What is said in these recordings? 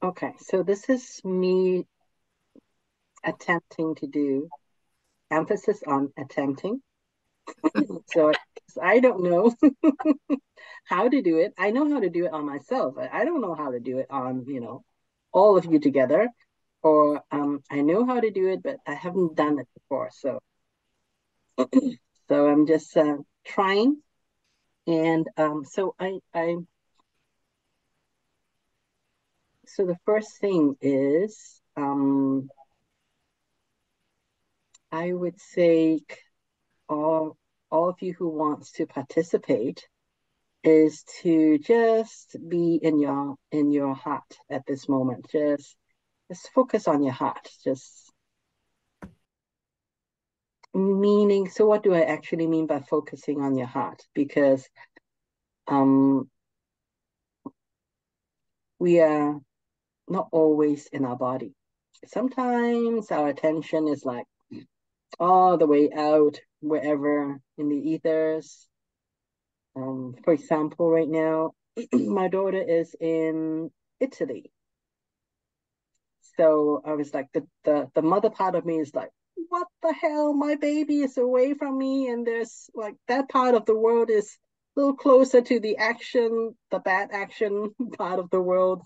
Okay, so this is me attempting to do emphasis on attempting. So 'cause I don't know how to do it. I know how to do it on myself. I don't know how to do it on, all of you together. Or I know how to do it, but I haven't done it before. So I'm just trying. And so the first thing is I would say all all of you who wants to participate is to just be in your heart at this moment. Just focus on your heart. Just meaning. So what do I actually mean by focusing on your heart? Because um we are not always in our body. Sometimes our attention is like all the way out, wherever in the ethers. For example, right now, my daughter is in Italy. So I was like, the mother part of me is like, what the hell? My baby is away from me, and there's like that part of the world is a little closer to the action, the bad action part of the world.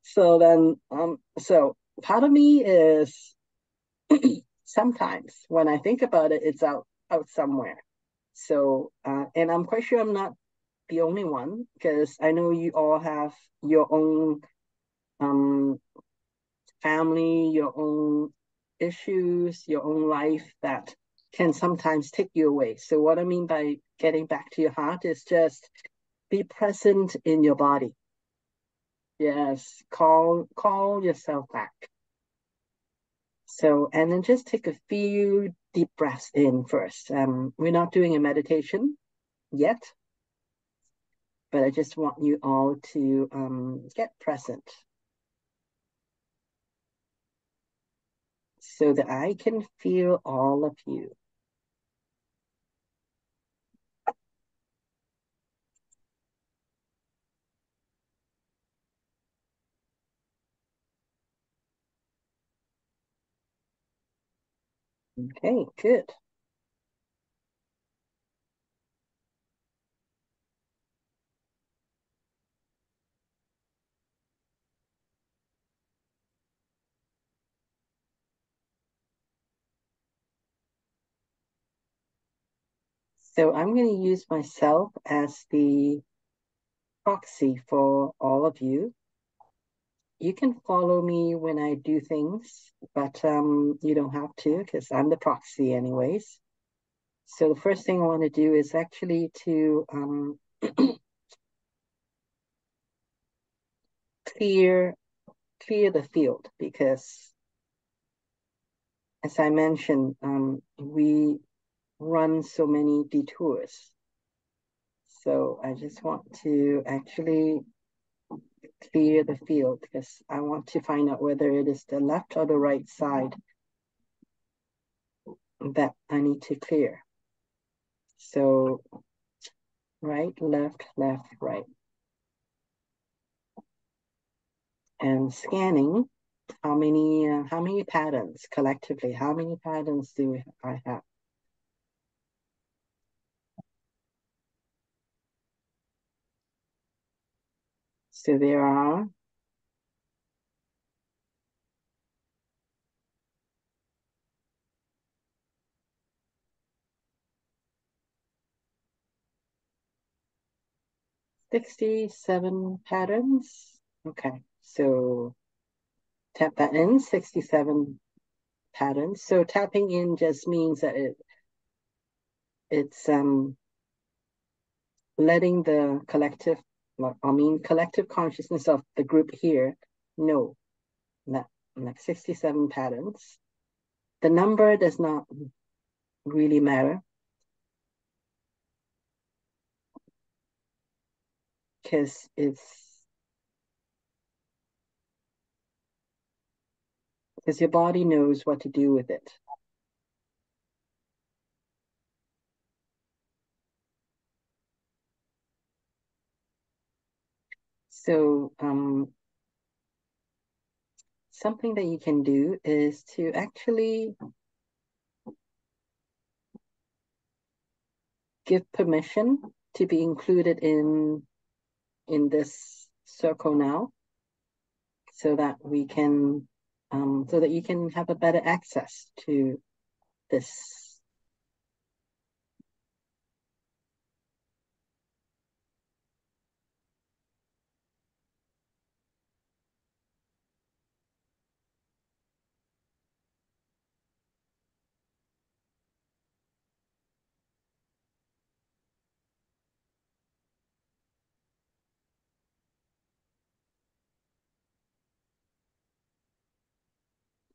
So part of me is sometimes when I think about it, it's out somewhere. And I'm quite sure I'm not the only one because I know you all have your own um family, your own issues, your own life that can sometimes take you away. So what I mean by getting back to your heart is just be present in your body. Yes, call yourself back. So and then just take a few deep breaths in first. We're not doing a meditation yet, but I just want you all to get present so that I can feel all of you. Okay, good. So I'm going to use myself as the proxy for all of you. You can follow me when I do things, but you don't have to because I'm the proxy anyways. So the first thing I want to do is actually to clear clear the field because, as I mentioned, we run so many detours. So I just want to actually clear the field because I want to find out whether it is the left or the right side that I need to clear. So right, left, right. And scanning how many patterns collectively, how many patterns do I have? So there are 67 patterns. Okay, so tap that in, 67 patterns. So tapping in just means that it's letting the collective consciousness of the group here know that like 67 patterns. The number does not really matter because your body knows what to do with it. So something that you can do is to actually give permission to be included in this circle now, so that we can so that you can have a better access to this.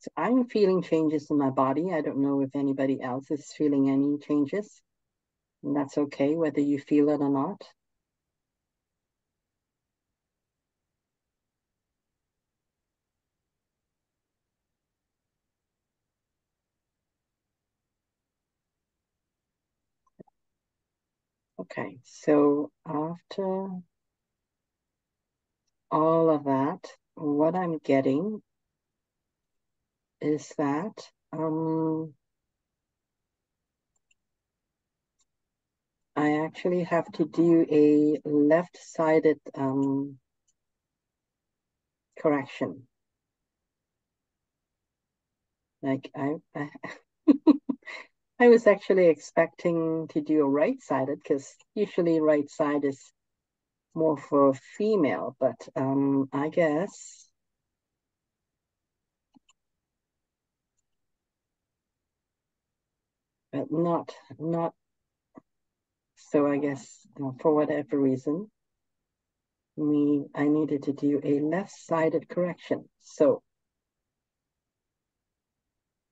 So I'm feeling changes in my body. I don't know if anybody else is feeling any changes. And that's okay, whether you feel it or not. Okay, so after all of that, what I'm getting is that I actually have to do a left-sided correction. Like I was actually expecting to do a right-sided, because usually right side is more for female, but I guess but not. So I guess for whatever reason, I needed to do a left-sided correction. So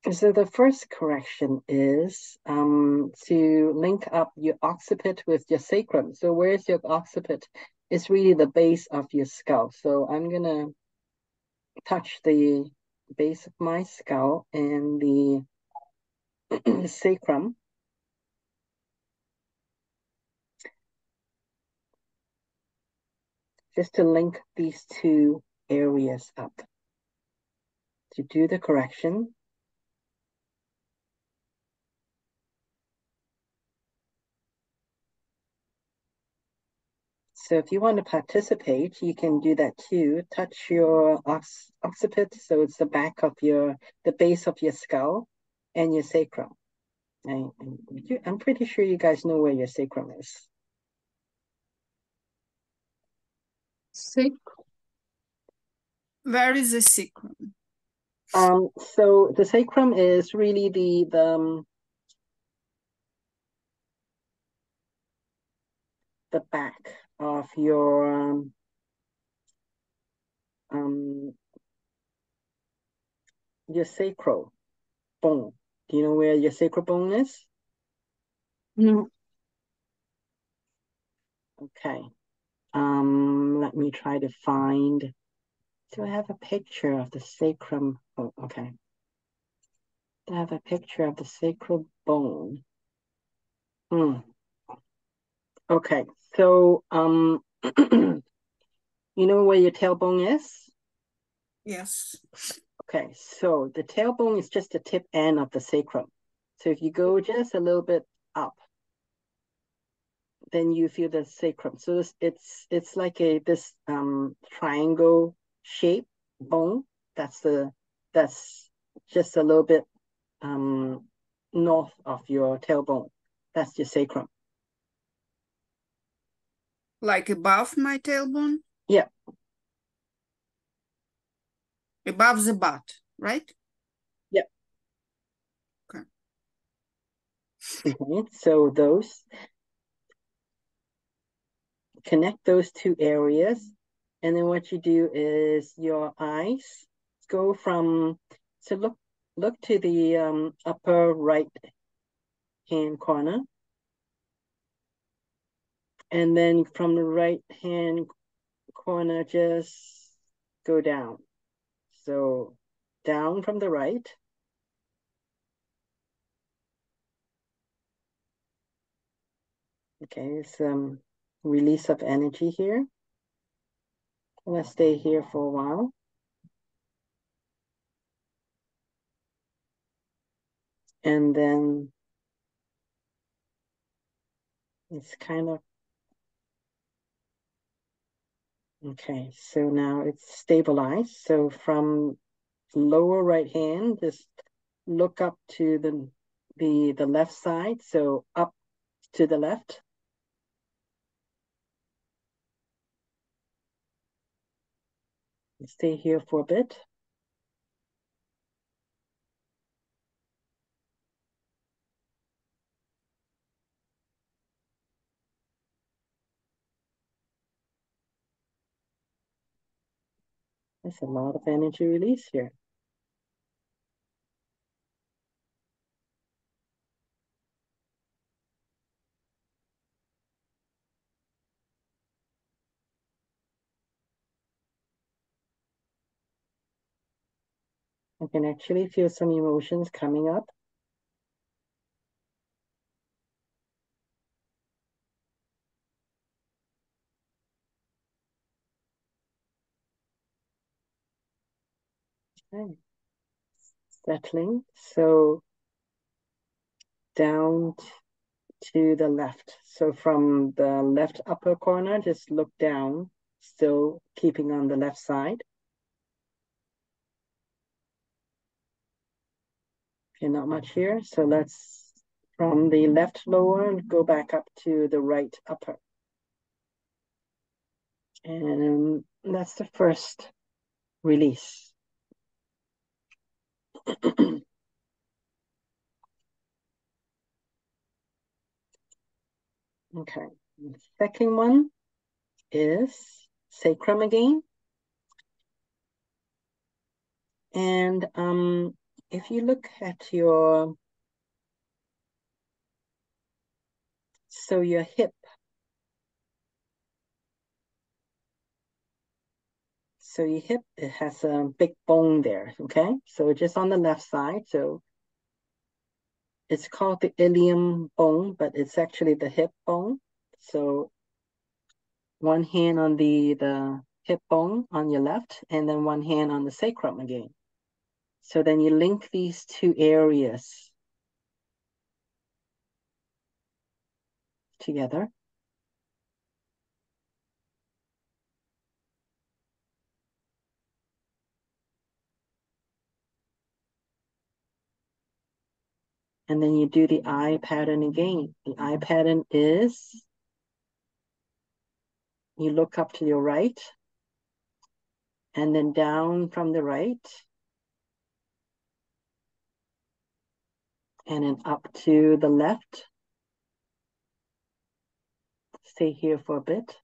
the first correction is to link up your occiput with your sacrum. So where's your occiput? It's really the base of your skull. So I'm gonna touch the base of my skull and the sacrum, just to link these two areas up. To do the correction, so if you want to participate, you can do that too. Touch your occiput, so it's the back of the base of your skull and your sacrum. I'm pretty sure you guys know where your sacrum is. Sacrum. Where is the sacrum? So the sacrum is really the back of your sacral bone. Do you know where your sacral bone is? No. Okay. Let me try to find. Do I have a picture of the sacrum? Oh, okay. I have a picture of the sacral bone. Okay, so you know where your tailbone is? Yes. Okay, so the tailbone is just the tip end of the sacrum. So if you go just a little bit up, then you feel the sacrum. So it's like this triangle shape bone. That's just a little bit north of your tailbone. That's your sacrum. Like above my tailbone? Yeah. Above the butt, right? Yeah. Okay. So connect those two areas, and then what you do is your eyes go from, so look to the upper right hand corner, and then from the right hand corner just go down. So down from the right, okay, some release of energy here. Let's stay here for a while. And then it's kind of, okay, so now it's stabilized. So from lower right hand, just look up to the left side. So up to the left. Stay here for a bit. There's a lot of energy release here. I can actually feel some emotions coming up. Okay. Settling. So down to the left. So from the left upper corner, just look down, still keeping on the left side. Okay, not much here. So let's, from the left lower, go back up to the right upper. And that's the first release. Okay, the second one is sacrum again. And if you look at your hip, so your hip, it has a big bone there, okay? So just on the left side, so it's called the ilium bone, but it's actually the hip bone. So one hand on the hip bone on your left, and then one hand on the sacrum again. So then you link these two areas together. And then you do the eye pattern again. The eye pattern is, you look up to your right, and then down from the right, and then up to the left. Stay here for a bit.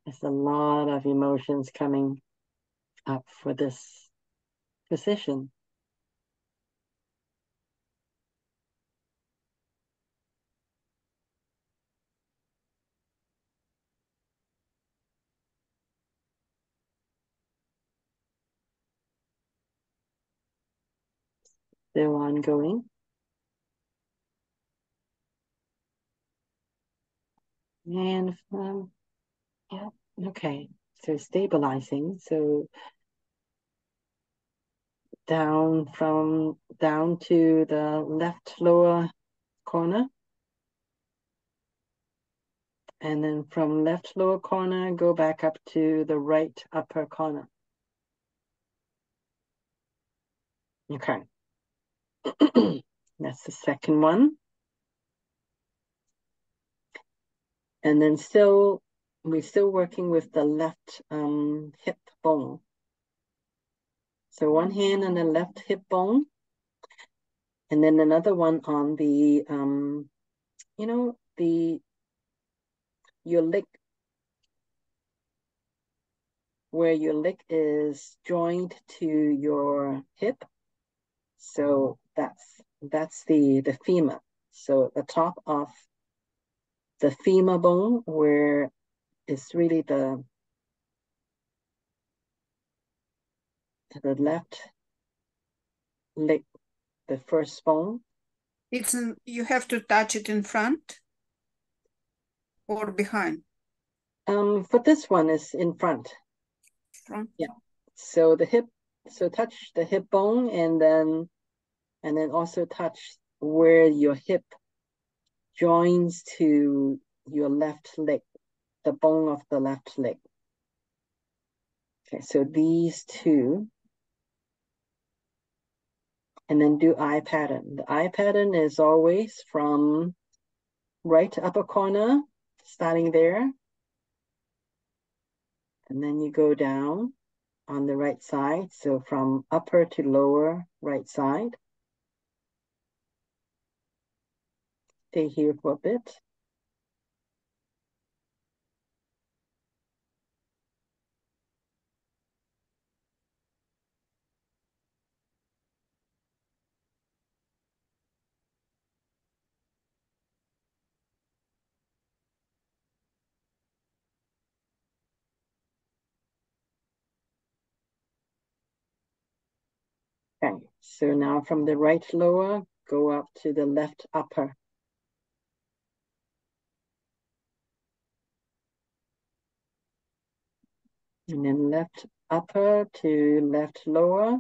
There's a lot of emotions coming up for this position. Still ongoing. And yeah, okay. So stabilizing. So down to the left lower corner. And then from left lower corner, go back up to the right upper corner. Okay. That's the second one. And then we're still working with the left hip bone. So one hand on the left hip bone, and then another one on the, your leg, where your leg is joined to your hip. So that's the femur. So the top of the femur bone, where it's really the left leg, the first bone. You have to touch it in front or behind? For this one is in front. Front. Yeah. So touch the hip bone, and then also touch where your hip joins to your left leg, the bone of the left leg. Okay, so these two, and then do eye pattern. The eye pattern is always from right upper corner, starting there, and then you go down on the right side. So from upper to lower right side. Stay here for a bit. Okay, so now from the right lower, go up to the left upper. And then left upper to left lower.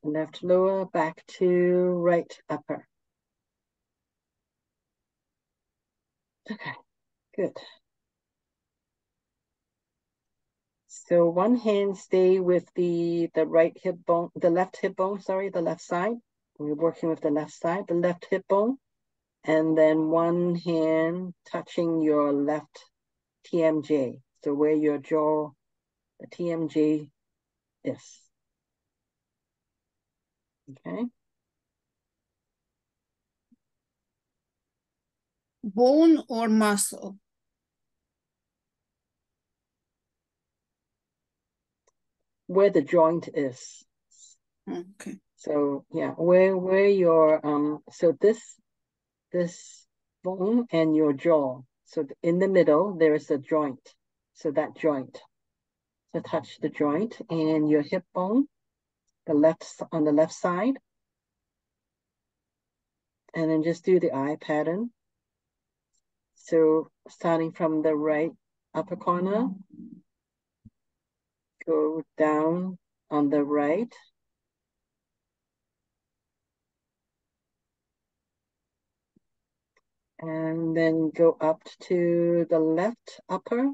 Left lower back to right upper. Okay, good. So one hand stay with the right hip bone, the left hip bone, sorry, the left side. We're working with the left side, the left hip bone. And then one hand touching your left TMJ. So where your jaw, the TMJ is. Okay. Bone or muscle? Where the joint is. Okay. So yeah, where your so this bone and your jaw. So in the middle there is a joint. So that joint. So touch the joint and your hip bone, on the left side, and then just do the eye pattern. So starting from the right upper corner, go down on the right. And then go up to the left upper.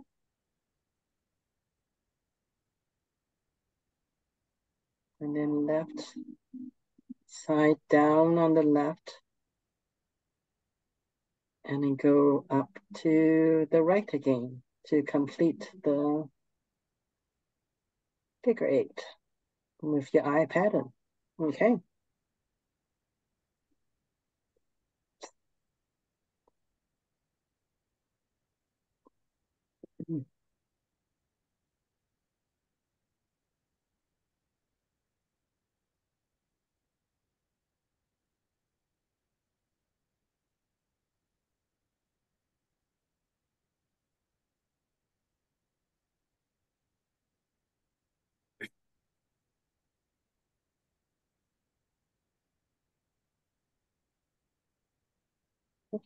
And then left side down on the left. And then go up to the right again to complete the figure 8 with your eye pattern. Okay.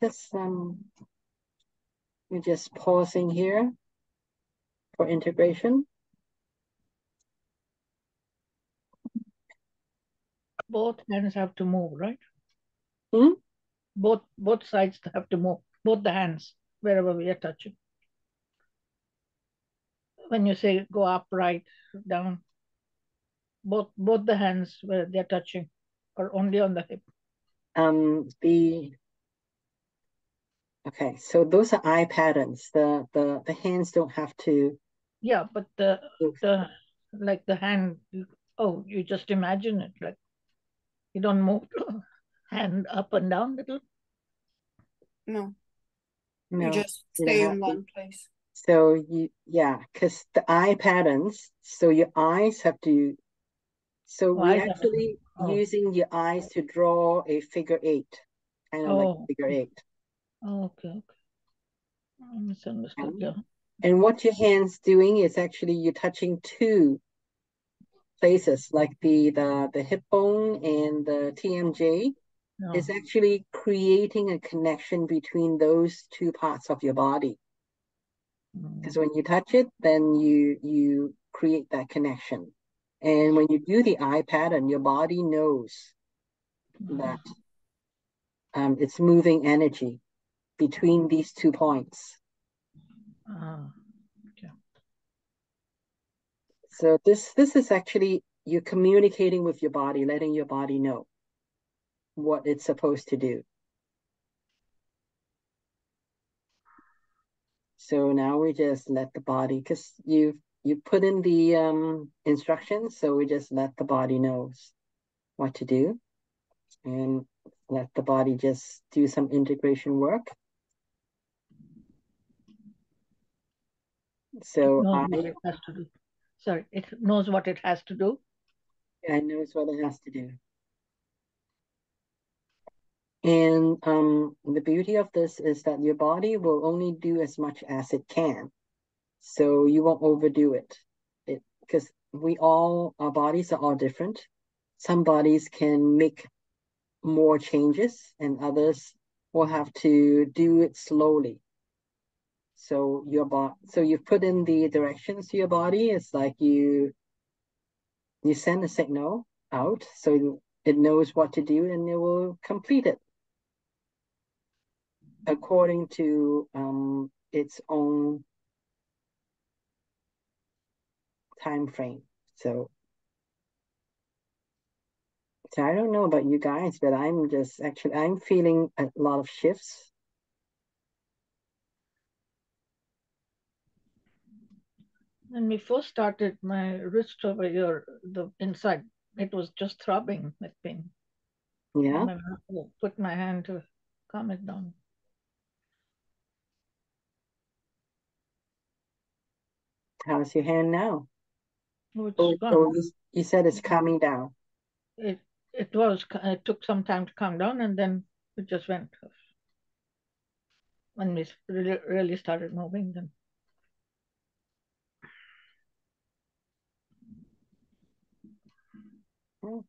Just we're just pausing here for integration. Both hands have to move, right? Hmm? Both sides have to move, both the hands, wherever we are touching. When you say go up, right, down, both the hands where they're touching, or only on the hip? Okay, so those are eye patterns. The hands don't have to. Yeah, but like the hand, you just imagine it, like you don't move the hand up and down little. No, No, you just you don't stay have in to. one place. So because the eye patterns, so your eyes have to, so Oh, I we're have to. actually Oh, using your eyes to draw a figure eight, kind of like a oh, figure eight. oh, okay, okay. I misunderstood. Okay? Yeah. And what your hand's doing is actually you're touching two places, like the hip bone and the TMJ No. is actually creating a connection between those two parts of your body. Because when you touch it, then you create that connection. And when you do the eye pattern, your body knows that it's moving energy between these 2 points. Okay. So this is actually you're communicating with your body, letting your body know what it's supposed to do. So now we just let the body, because you put in the instructions, so we just let the body knows what to do and let the body just do some integration work. It So knows I what it has to do. Sorry, it knows what it has to do. knows what it has to do. And the beauty of this is that your body will only do as much as it can. So you won't overdo it. Because our bodies are all different. Some bodies can make more changes and others will have to do it slowly. So so you've put in the directions to your body. It's like you send a signal out so it knows what to do and it will complete it according to its own time frame. So I don't know about you guys, but I'm feeling a lot of shifts. When we first started, my wrist over here, the inside, it was just throbbing with pain. Yeah. And I had to put my hand to calm it down. How's your hand now? Oh, it's gone. You said it's calming down. It it took some time to calm down, and then it just went. When we really started moving, then Hmm.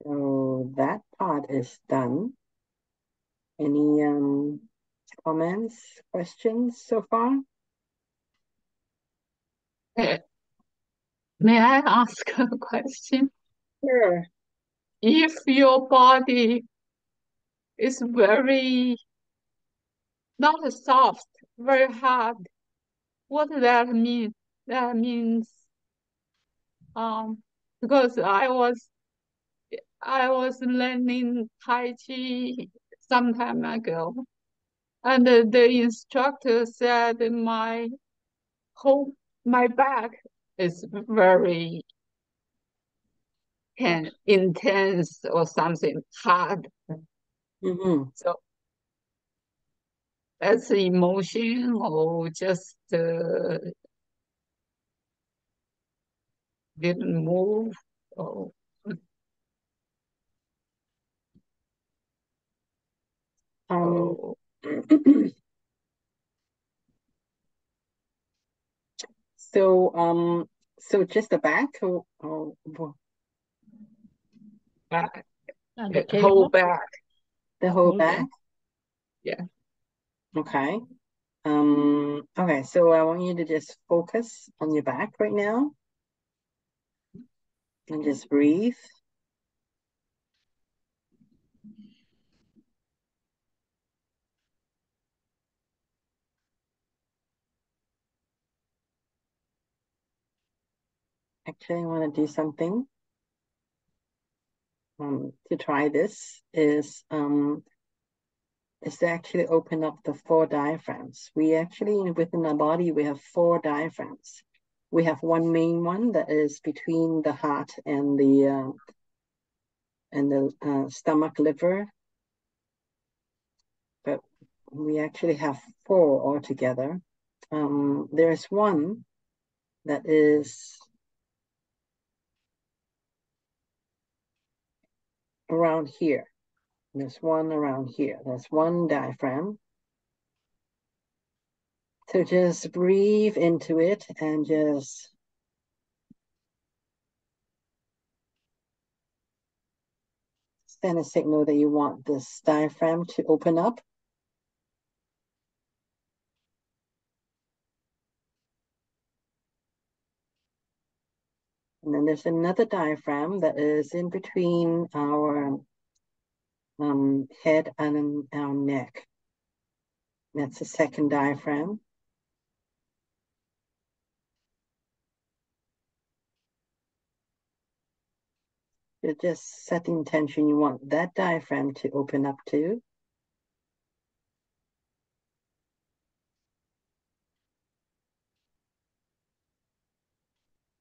So that part is done. Any comments, questions so far? May I ask a question? Sure. If your body is very not soft, very hard, what does that mean? That means because I was learning Tai Chi some time ago, and the instructor said whole my back is very intense or something hard. Mm-hmm. So that's emotion or just didn't move. Oh, Um, oh, so so just the back or back, and the whole tailbone, back. the whole whole back? back. Yeah. Okay. Okay, so I want you to just focus on your back right now and just breathe. actually I want to do something to try this is to actually open up the 4 diaphragms. We actually, within our body, we have 4 diaphragms. We have one main one that is between the heart and the stomach, liver, but we actually have 4 altogether. There's one that is around here. There's one around here. There's one diaphragm. So just breathe into it and just send a signal that you want this diaphragm to open up. And then there's another diaphragm that is in between our head and our neck. That's the second diaphragm. You just set the intention you want that diaphragm to open up to.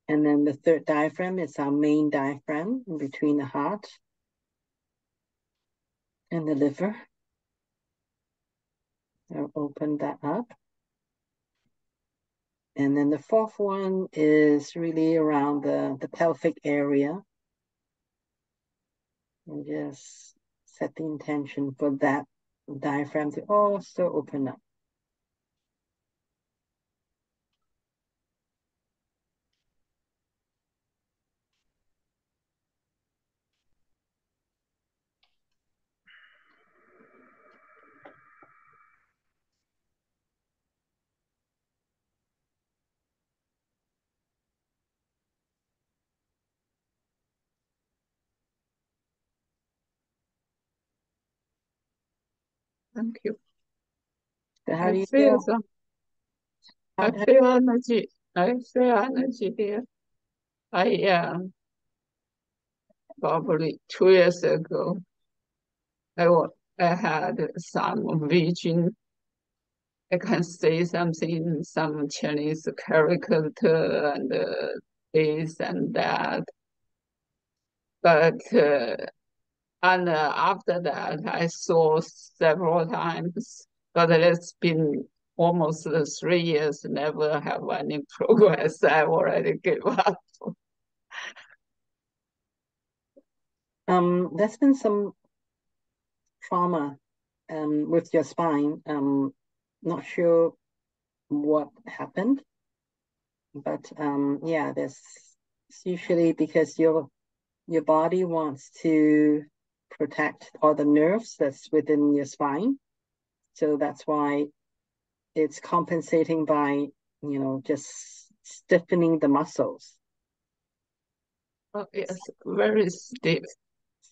And then the third diaphragm is our main diaphragm in between the heart and the liver. So open that up. And then the fourth one is really around the pelvic area. And just set the intention for that diaphragm to also open up. Thank you. So how I do you feel feel? some. How, I feel energy. I feel energy there. I probably 2 years ago, I wa- I had some vision. I can say something, some Chinese character and this and that. But after that, I saw several times. But it's been almost 3 years, never have any progress. I already gave up. there's been some trauma with your spine. Not sure what happened, but yeah, there's it's usually because your body wants to protect all the nerves that's within your spine. So that's why it's compensating by, just stiffening the muscles. Oh, yes, very stiff.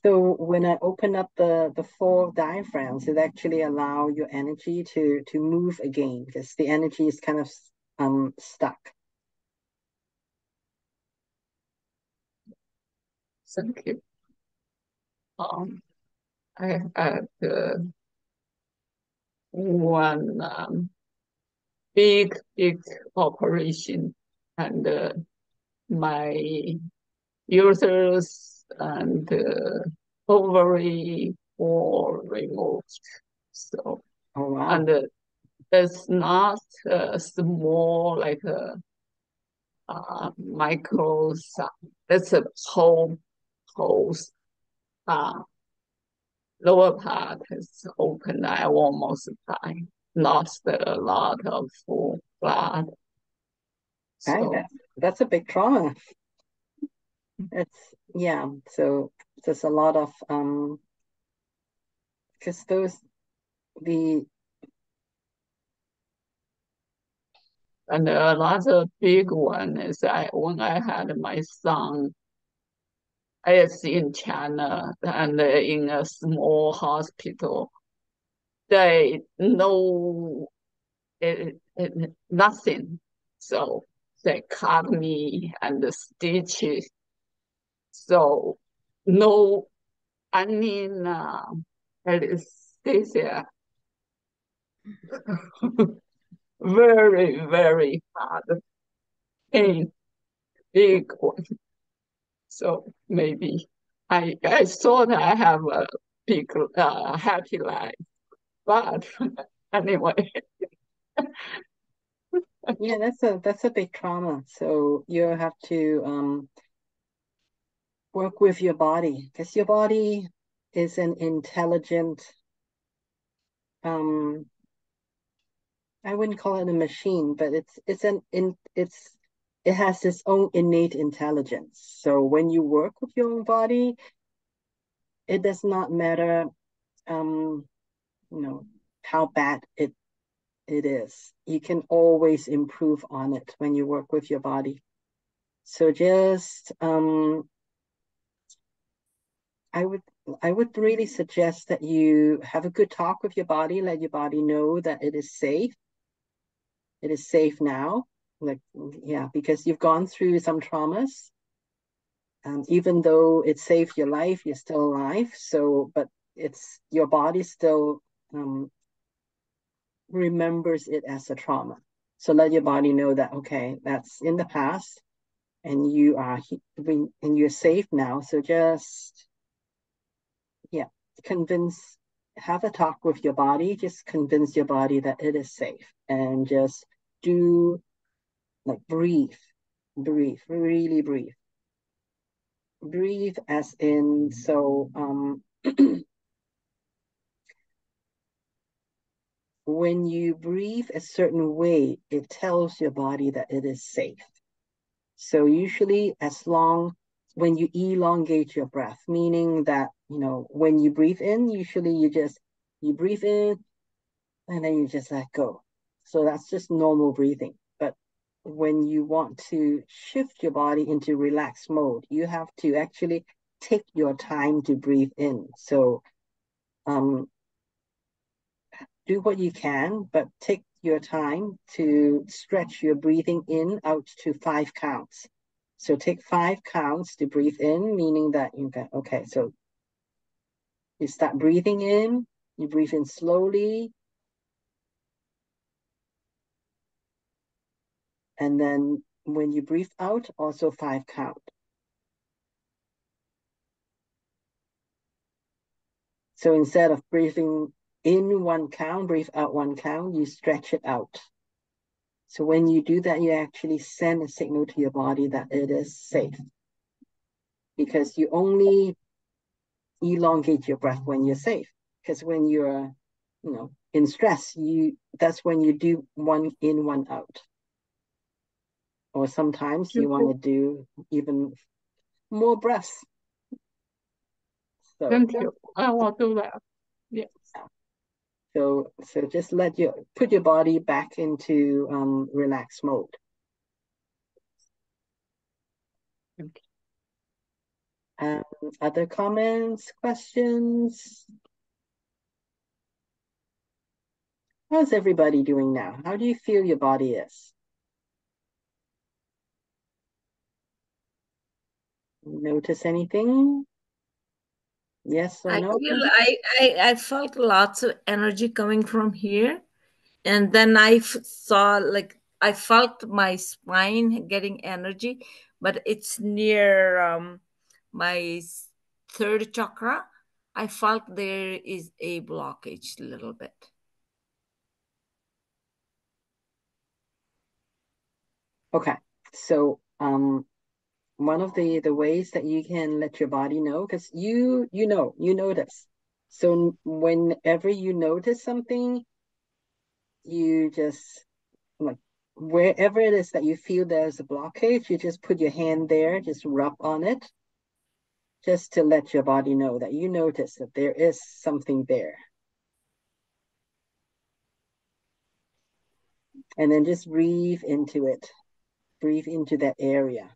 So when I open up the 4 diaphragms, it actually allow your energy to move again because the energy is kind of stuck. Thank you. I had one big operation, and my uterus and ovary were removed. So, Oh, wow. and it's not small like a micro. It's a whole uh, lower part is open. I almost died. Lost a lot of blood. Right, So that's a big trauma. Yeah, so there's a lot of because the and another big one is when I had my son, I was in China and in a small hospital. They know nothing. So they cut me and the stitches. So no, I mean anesthesia. Very, very hard pain, big one. So maybe I thought I have a big happy life, but anyway, Yeah, that's a big trauma. So you have to work with your body, because your body is an intelligent, um I wouldn't call it a machine, but it has its own innate intelligence. So when you work with your own body, it does not matter, um you know, how bad it is. You can always improve on it when you work with your body. So just I would I would really suggest that you have a good talk with your body, let your body know that it is safe. It is safe now. Like, yeah, because you've gone through some traumas. Even though it saved your life, you're still alive. So, but it's your body still remembers it as a trauma. So let your body know that, okay, that's in the past, and you're safe now. So just, yeah, convince, have a talk with your body. Just convince your body that it is safe, and just do, like, breathe, really breathe, as in, so when you breathe a certain way, it tells your body that it is safe. So usually, when you elongate your breath, meaning that, when you breathe in, usually you breathe in and then you just let go. So that's just normal breathing. But when you want to shift your body into relaxed mode, you have to actually take your time to breathe in. So um, do what you can, but take your time to stretch your breathing in out to 5 counts. So take 5 counts to breathe in, meaning that okay, so you start breathing in, you breathe in slowly, and then when you breathe out, also 5 count. So instead of breathing in 1 count, breathe out 1 count, you stretch it out. So when you do that, you actually send a signal to your body that it is safe, because you only elongate your breath when you're safe. Because when you're, in stress, that's when you do 1 in, 1 out. Or sometimes you want to do even more breaths. So thank you. I will do that. Yeah. So just put your body back into relaxed mode. Okay. Other comments, questions? How's everybody doing now? How do you feel your body is? Notice anything? Yes or I no? feel I felt lots of energy coming from here, and then saw, like, I felt my spine getting energy, but it's near my third chakra. I felt there is a blockage a little bit. Okay. So one of the ways that you can let your body know, because you notice. So whenever you notice something, you just, like, wherever it is that you feel there's a blockage, you just put your hand there, just rub on it, just to let your body know that you notice that there is something there. And then just breathe into it. Breathe into that area.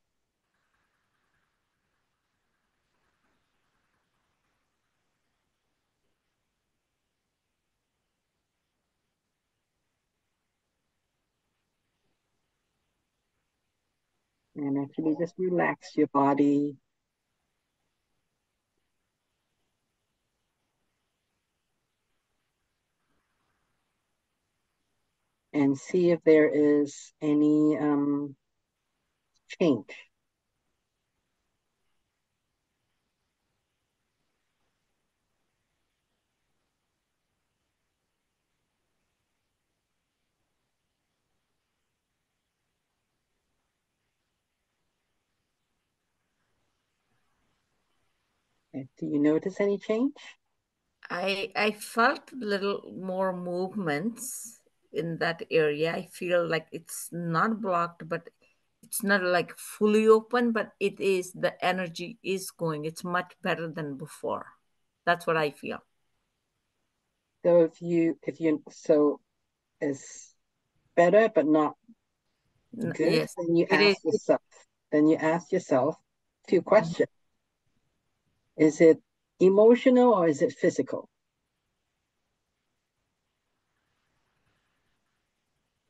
And actually just relax your body. And see if there is any change. Do you notice any change? I felt little more movements in that area. I feel like it's not blocked, but it's not like fully open, but it is, the energy is going. It's much better than before. That's what I feel. So so it's better but not good, Yes, then you it is. ask yourself a few questions. Is it emotional or is it physical?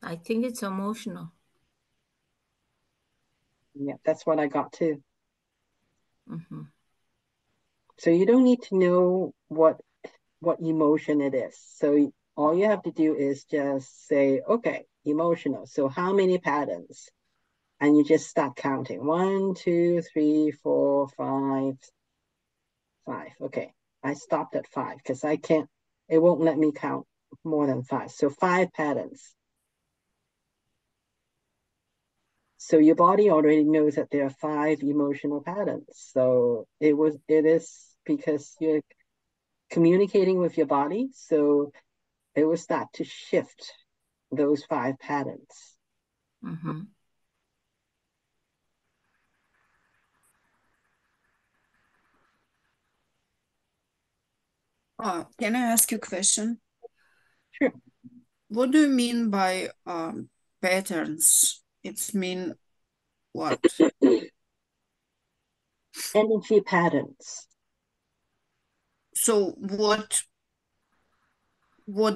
I think it's emotional. Yeah, that's what I got too. Mm-hmm. So you don't need to know what emotion it is. So all you have to do is just say, okay, emotional. So how many patterns? And you just start counting. 1, 2, 3, 4, 5, 5. Okay, I stopped at 5 because it won't let me count more than 5. So 5 patterns. So your body already knows that there are 5 emotional patterns. So it is because you're communicating with your body. So it will start to shift those 5 patterns. Mm-hmm. Can I ask you a question? Sure. What do you mean by patterns? It's mean what? Energy patterns. So what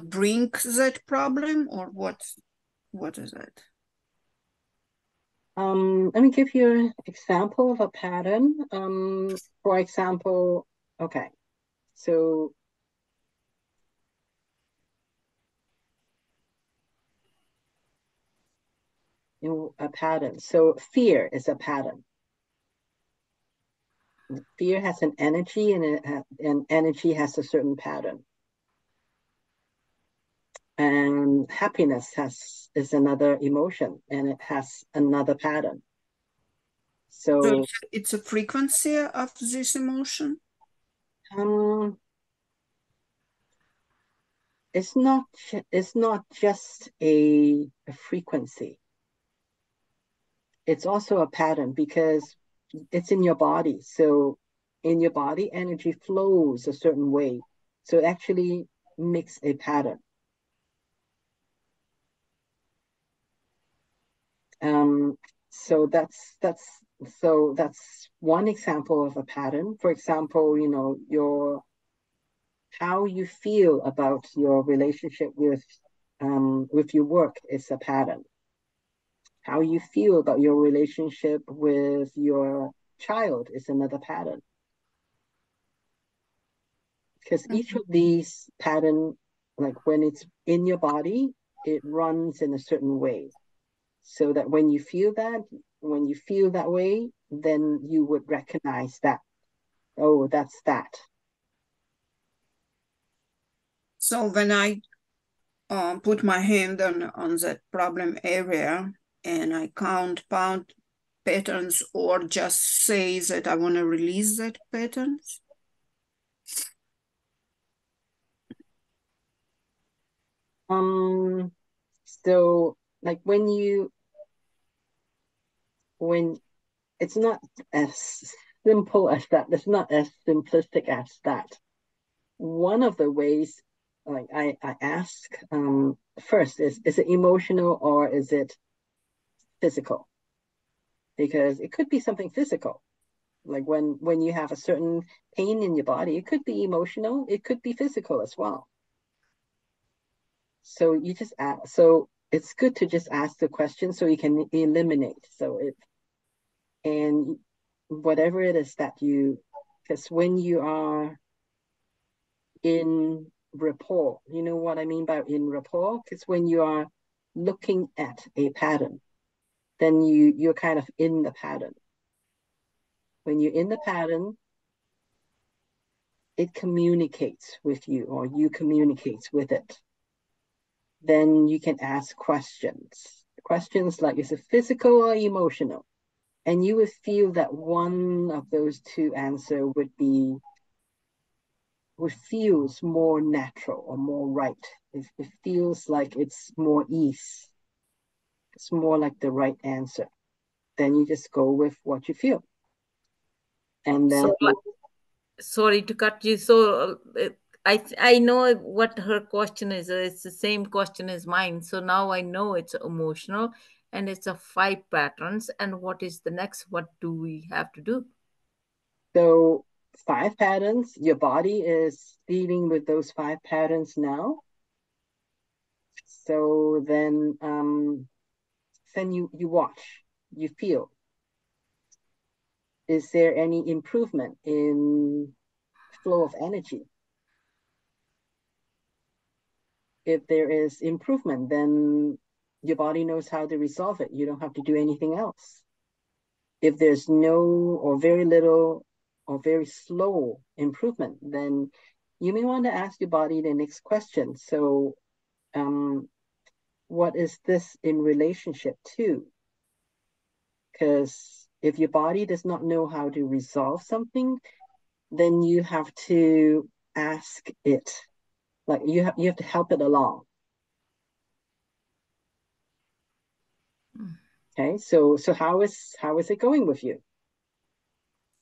brings that problem, or what is it? Let me give you an example of a pattern. For example, okay, so a pattern. So fear is a pattern. Fear has an energy, and energy has a certain pattern. And happiness is another emotion, and it has another pattern. So it's a frequency of this emotion? um, it's not just a frequency. It's also a pattern because it's in your body. So in your body, energy flows a certain way. So it actually makes a pattern. Um, so that's one example of a pattern. For example, your how you feel about your relationship with your work is a pattern. How you feel about your relationship with your child is another pattern. Because each of these pattern, like when it's in your body, it runs in a certain way. So that when you feel that way, then you would recognize that, oh, that's that. So when I put my hand on that problem area and I count patterns, or just say that I want to release that patterns? So like when it's not as simple as that. It's not as simplistic as that. One of the ways, like I ask first, is it emotional or is it physical? Because it could be something physical. Like when you have a certain pain in your body, it could be emotional, it could be physical as well. So you just ask. So it's good to just ask the question so you can eliminate. So And whatever it is that because when you are in rapport, you know what I mean by in rapport? Because when you are looking at a pattern, then you're kind of in the pattern. When you're in the pattern, it communicates with you, or you communicate with it. Then you can ask questions. Questions like, is it physical or emotional? And you would feel that one of those two answers would feels more natural or more right. It feels like it's more ease. It's more like the right answer. Then you just go with what you feel. And then So, sorry to cut you. So I know what her question is. It's the same question as mine. So now I know it's emotional, and it's a 5 patterns. And what is the next? What do we have to do? so 5 patterns, your body is dealing with those 5 patterns now. So then you watch, you feel. Is there any improvement in flow of energy? If there is improvement, then your body knows how to resolve it. You don't have to do anything else. If there's no or very little or very slow improvement, then you may want to ask your body the next question. So, what is this in relationship to? Because if your body does not know how to resolve something, then you have to ask it. Like you have to help it along. Okay, so how is it going with you?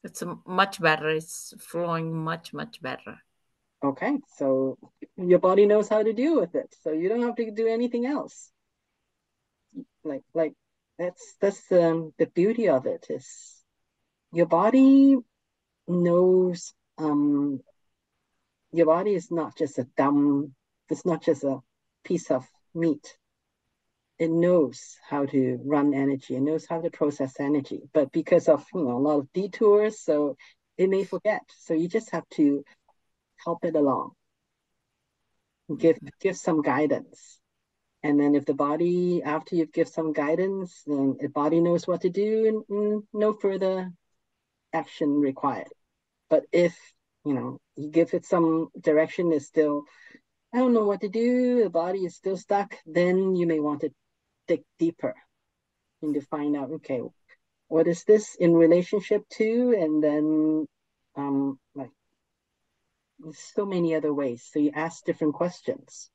It's much better. It's flowing much, much better. Okay, so your body knows how to deal with it, so you don't have to do anything else. Like that's the beauty of it is your body knows. Your body is not just it's not just a piece of meat. It knows how to run energy. It knows how to process energy. But because of a lot of detours, so it may forget. So you just have to help it along. Give some guidance. And then if the body, after you give some guidance, then the body knows what to do and no further action required. But if, you give it some direction, it's still, I don't know what to do, the body is still stuck, then you may want to dig deeper and to find out, okay, what is this in relationship to? And then, like, there's so many other ways. So you ask different questions.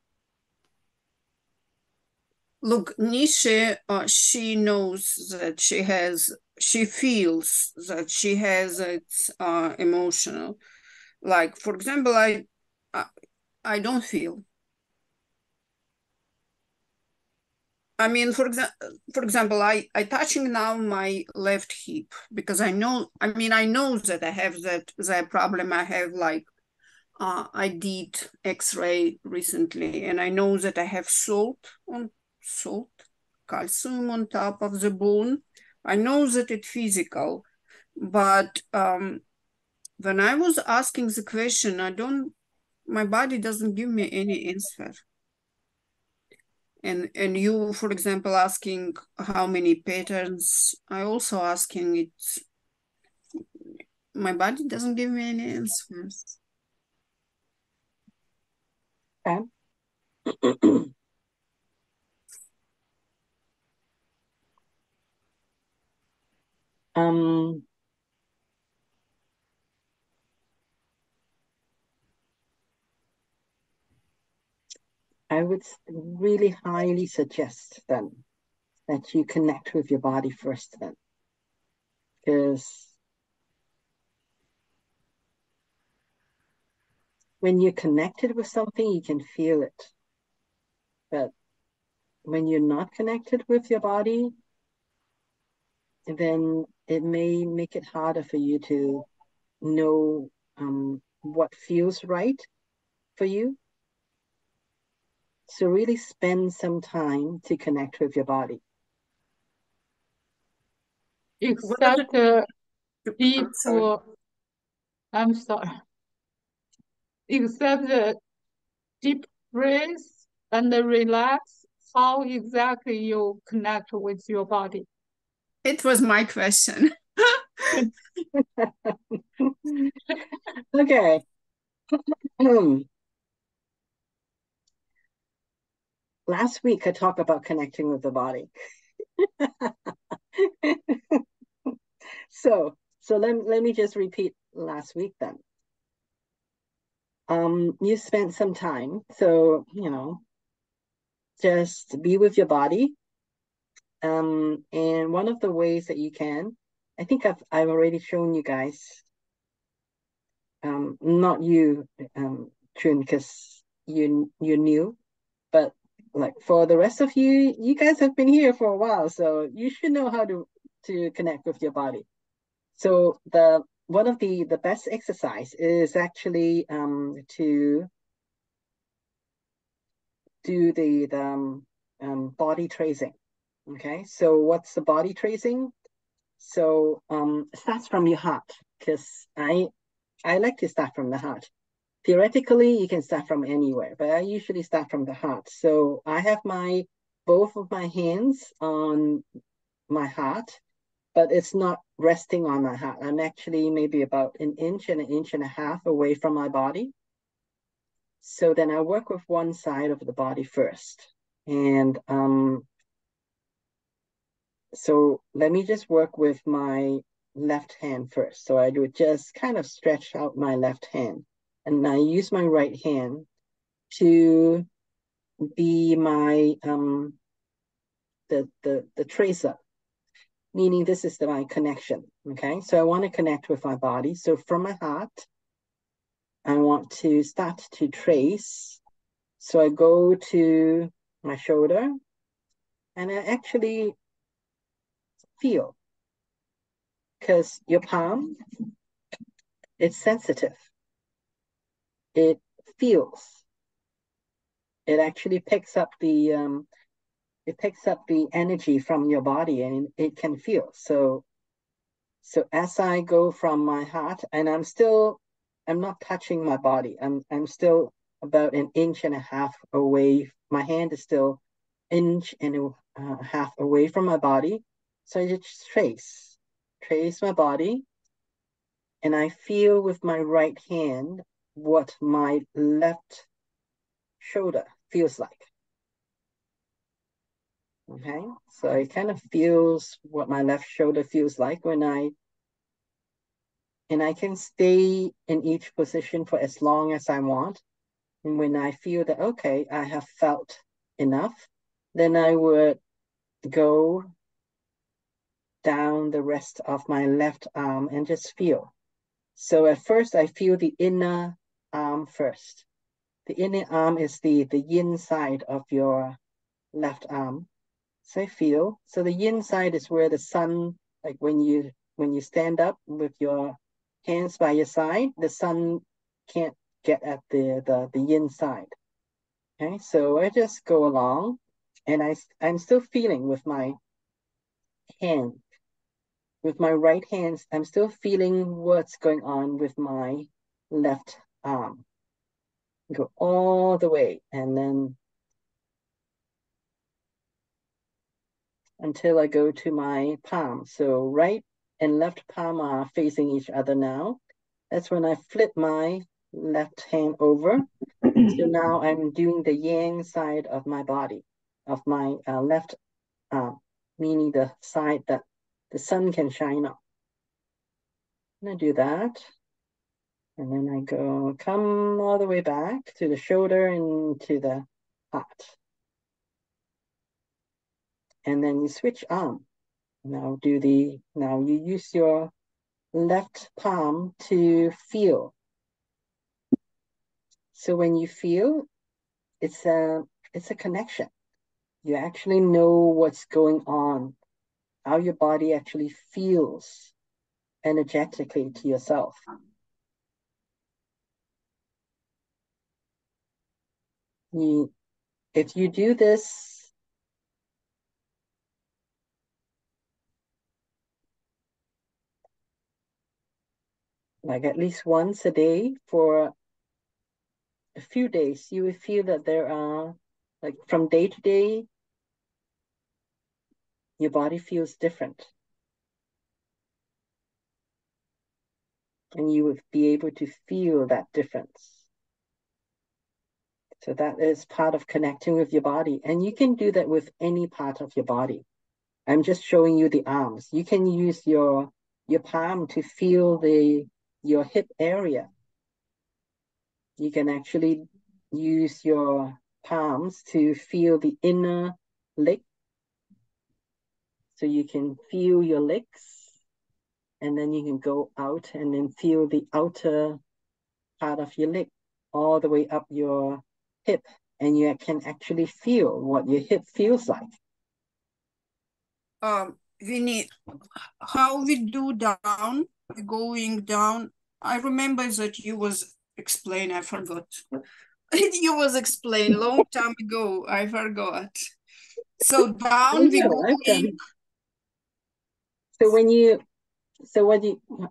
Look, Nishi, she knows that she feels that she has it's emotional. Like, for example, I don't feel. I mean, for example, I touching now my left hip because I know that I have that problem. I have like I did X-ray recently, and I know that I have salt, calcium on top of the bone. I know that it's physical, but when I was asking the question, my body doesn't give me any answer. And you, for example, asking how many patterns, I also asking it. My body doesn't give me any answers. Okay. um, I would really highly suggest then that you connect with your body first then. Because when you're connected with something, you can feel it. But when you're not connected with your body, then it may make it harder for you to know what feels right for you. So really spend some time to connect with your body. except deep, I'm sorry. I'm sorry, except deep breath and relax, how exactly you connect with your body? It was my question. Okay. Last week I talked about connecting with the body. So let me just repeat last week then. You spent some time, so just be with your body. And one of the ways that you can, I think I've already shown you guys. Not you, Chun, because you're new, but like for the rest of you, you guys have been here for a while, so you should know how to connect with your body. So one of the best exercise is actually to do the body tracing. Okay, so what's the body tracing? So it starts from your heart, because I like to start from the heart. Theoretically, you can start from anywhere, but I usually start from the heart. So I have both of my hands on my heart, but it's not resting on my heart. I'm actually maybe about an inch and a half away from my body. So then I work with one side of the body first. And so let me just work with my left hand first. So I do just kind of stretch out my left hand. And I use my right hand to be my the tracer, meaning this is my connection. Okay, so I want to connect with my body. So from my heart, I want to start to trace. So I go to my shoulder and I actually feel, because your palm, it's sensitive. It feels. It actually picks up the energy from your body, and it can feel. So as I go from my heart, and I'm not touching my body. I'm still about an inch and a half away. My hand is still inch and a half away from my body. So I just trace my body, and I feel with my right hand what my left shoulder feels like. Okay, so it kind of feels what my left shoulder feels like and I can stay in each position for as long as I want. And when I feel that, okay, I have felt enough, then I would go down the rest of my left arm and just feel. So at first I feel the inner arm first. The inner arm is the yin side of your left arm. So I feel. So the yin side is where the sun, like when you stand up with your hands by your side, the sun can't get at the yin side. Okay, so I just go along, and I'm still feeling with my hand. With my right hand, I'm still feeling what's going on with my left arm. Go all the way, and then until I go to my palm. So right and left palm are facing each other now. That's when I flip my left hand over. So now I'm doing the yang side of my body, of my left arm, meaning the side that the sun can shine on. And I do that. And then I come all the way back to the shoulder and to the heart. And then you switch arm. Now you use your left palm to feel. So when you feel, it's a connection. You actually know what's going on, how your body actually feels energetically to yourself. If you do this like at least once a day for a few days, you will feel that there are, like from day to day, your body feels different. And you would be able to feel that difference. So that is part of connecting with your body. And you can do that with any part of your body. I'm just showing you the arms. You can use your palm to feel your hip area. You can actually use your palms to feel the inner leg. So you can feel your legs, and then you can go out and then feel the outer part of your leg all the way up your hip, and you can actually feel what your hip feels like. Vinny, how we do down, going down, I remember that you was explain, I forgot. You was explained long time ago, I forgot. So down we going.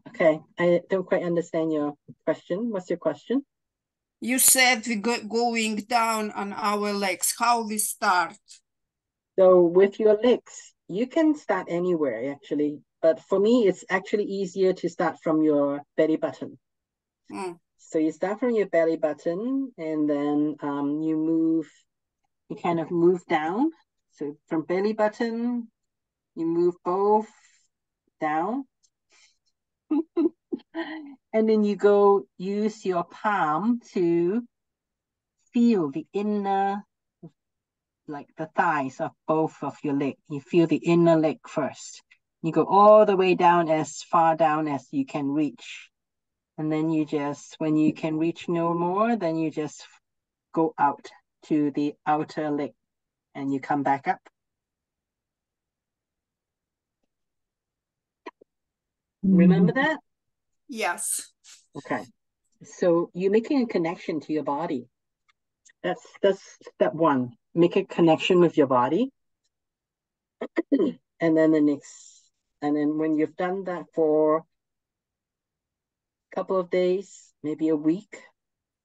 Okay, I don't quite understand your question. What's your question? You said we going down on our legs. How we start? So with your legs, you can start anywhere actually. But for me, it's actually easier to start from your belly button. So you start from your belly button, and then you kind of move down. So from belly button, you move both down. And then you go use your palm to feel the inner, like the thighs of both of your leg. You feel the inner leg first. You go all the way down, as far down as you can reach. And then you just, when you can reach no more, then you just go out to the outer leg and you come back up. Remember that? Yes. Okay. So you're making a connection to your body. That's step one. Make a connection with your body. And then when you've done that for a couple of days, maybe a week,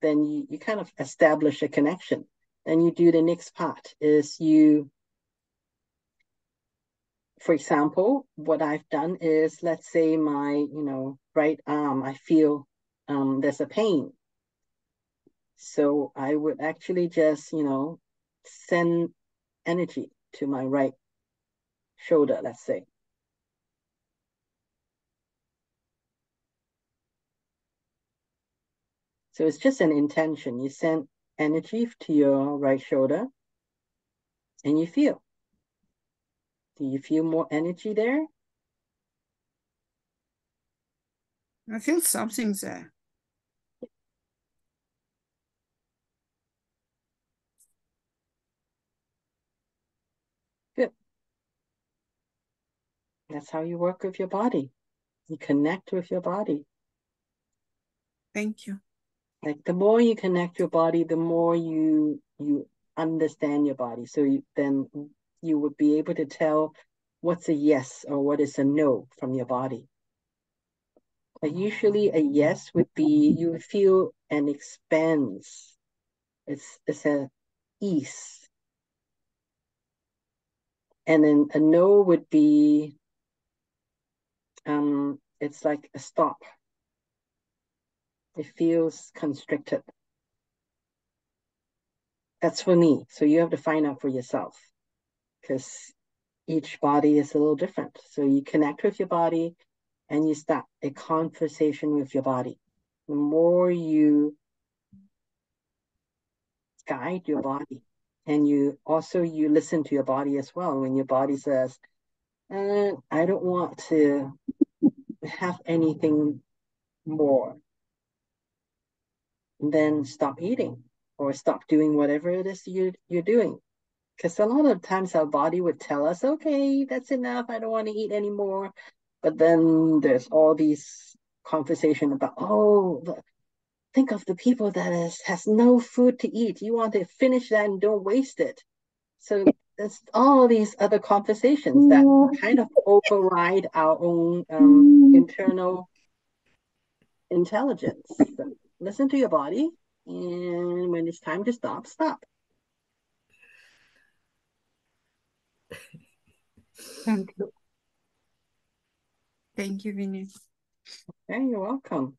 then you kind of establish a connection. Then you do the next part is for example, what I've done is, let's say my, right arm, I feel there's a pain. So I would actually just, send energy to my right shoulder, let's say. So it's just an intention. You send energy to your right shoulder and you feel. Do you feel more energy there? I feel something there. Good. That's how you work with your body. You connect with your body. Thank you. Like the more you connect your body, the more you understand your body. So then you would be able to tell what's a yes or what is a no from your body. But usually a yes would be, you would feel an expanse. It's a ease. And then a no would be, it's like a stop. It feels constricted. That's for me. So you have to find out for yourself, because each body is a little different. So you connect with your body and you start a conversation with your body. The more you guide your body, and you listen to your body as well. When your body says, I don't want to have anything more, then stop eating or stop doing whatever it is you're doing. Because a lot of times our body would tell us, okay, that's enough, I don't want to eat anymore. But then there's all these conversation about, think of the people that has no food to eat. You want to finish that and don't waste it. So there's all these other conversations that kind of override our own internal intelligence. So listen to your body, and when it's time to stop, stop. Thank you. Thank you, Vinny. Okay, you're welcome.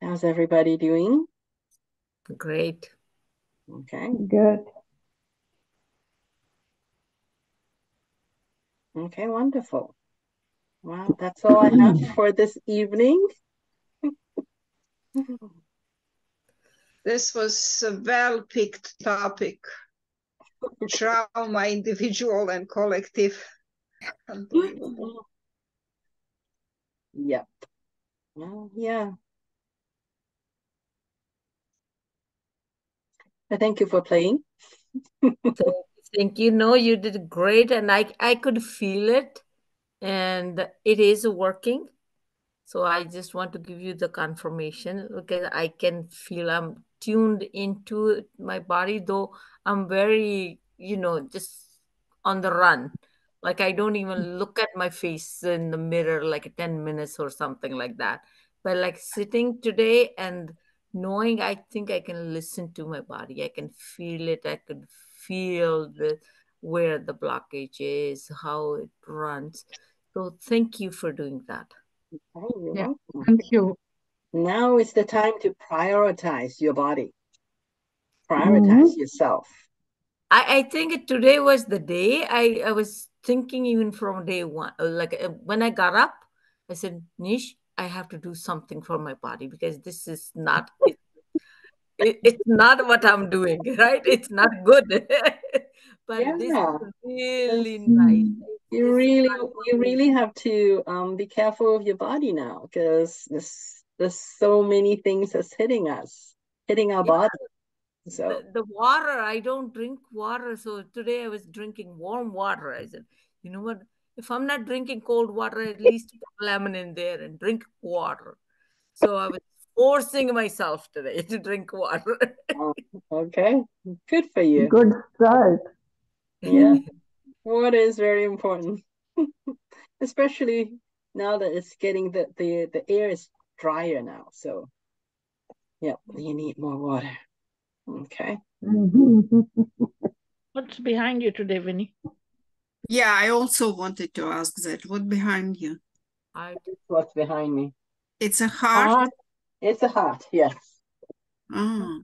How's everybody doing? Great. Okay. Good. Okay, wonderful. Well, that's all I have for this evening. This was a well-picked topic. Trauma, individual and collective. Unbelievable. Yep. Well, yeah. Thank you for playing. So thank you. No, you did great, and I could feel it, and it is working. So I just want to give you the confirmation because I can feel I'm tuned into my body, though I'm very, just on the run. Like I don't even look at my face in the mirror like 10 minutes or something like that. But like sitting today and knowing, I think I can listen to my body. I can feel it. I could feel where the blockage is, how it runs. So thank you for doing that. Oh, you're Yeah. welcome. Thank you. Now is the time to prioritize your body. Prioritize yourself. I think today was the day. I was thinking even from day one. Like when I got up, I said, Nish, I have to do something for my body because this is not it's not what I'm doing, right? It's not good. But this Yeah. is really That's, nice. you It's really you confirmation. really have to be careful of your body now because there's so many things that's hitting us, hitting our Yeah, body. So the water, I don't drink water. So today I was drinking warm water. I said, you know what? If I'm not drinking cold water, at least put lemon in there and drink water. So I was forcing myself today to drink water. okay, good for you. Good start. Yeah, water is very important, especially now that it's getting the air is drier now. So yeah, you need more water. Okay. What's behind you today, Vinny? Yeah, I also wanted to ask that. What behind you? Heart. What's behind me? It's a heart? Heart. It's a heart. Yes. Oh.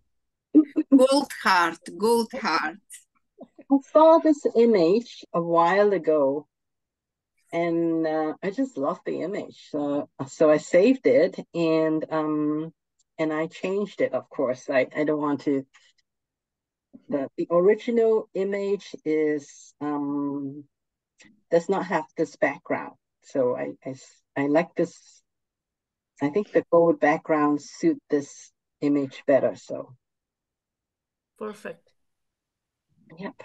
Gold heart, gold heart. I saw this image a while ago, and I just love the image. So I saved it, and I changed it. Of course, I don't want to. The original image is does not have this background. So I like this. I think the gold background suit this image better. So Perfect. yep.